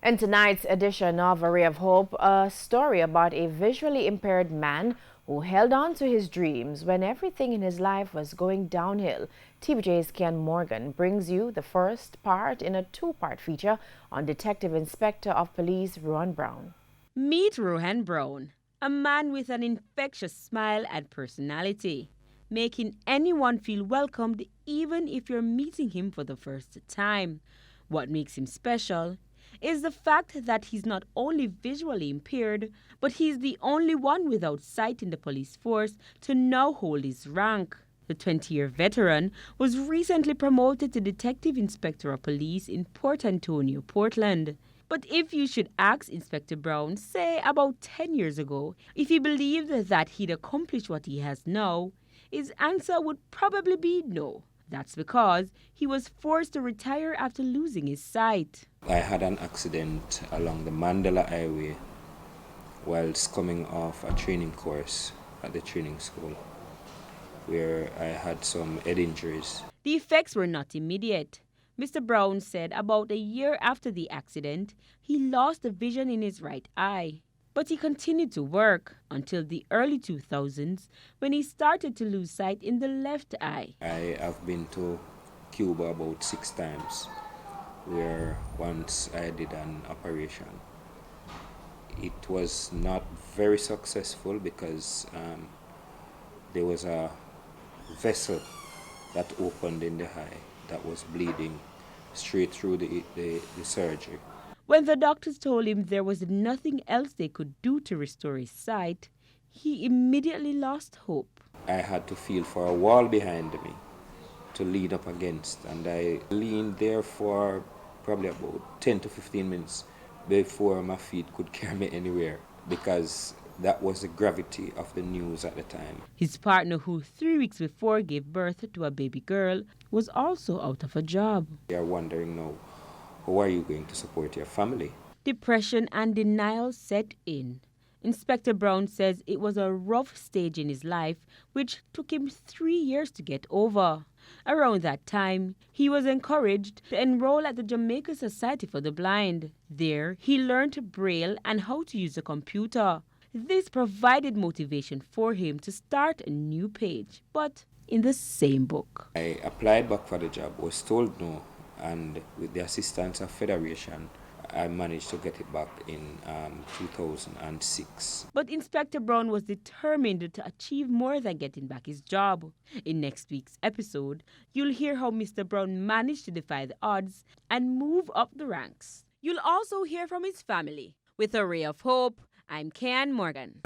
In tonight's edition of A Ray of Hope, a story about a visually impaired man who held on to his dreams when everything in his life was going downhill. TVJ's Ken Morgan brings you the first part in a two-part feature on Detective Inspector of Police Rohan Brown. Meet Rohan Brown, a man with an infectious smile and personality, making anyone feel welcomed even if you're meeting him for the first time. What makes him special is the fact that he's not only visually impaired, but he's the only one without sight in the police force to now hold his rank. The 20-year veteran was recently promoted to Detective Inspector of Police in Port Antonio, Portland. But if you should ask Inspector Brown, say about 10 years ago, if he believed that he'd accomplish what he has now, his answer would probably be no. That's because he was forced to retire after losing his sight. I had an accident along the Mandela Highway whilst coming off a training course at the training school, where I had some head injuries. The effects were not immediate. Mr. Brown said about a year after the accident, he lost the vision in his right eye. But he continued to work until the early 2000s when he started to lose sight in the left eye. I have been to Cuba about 6 times, where once I did an operation. It was not very successful because there was a vessel that opened in the eye that was bleeding straight through the surgery. When the doctors told him there was nothing else they could do to restore his sight, he immediately lost hope. I had to feel for a wall behind me to lean up against, and I leaned there for probably about 10 to 15 minutes before my feet could carry me anywhere, because that was the gravity of the news at the time. His partner, who 3 weeks before gave birth to a baby girl, was also out of a job. They are wondering now, how are you going to support your family? Depression and denial set in. Inspector Brown says it was a rough stage in his life, which took him 3 years to get over. Around that time, he was encouraged to enroll at the Jamaica Society for the Blind. There, he learned Braille and how to use a computer. This provided motivation for him to start a new page, but in the same book. I applied back for the job, was told no, and with the assistance of Federation, I managed to get it back in 2006. But Inspector Brown was determined to achieve more than getting back his job. In next week's episode, you'll hear how Mr. Brown managed to defy the odds and move up the ranks. You'll also hear from his family. With A Ray of Hope, I'm Ken Morgan.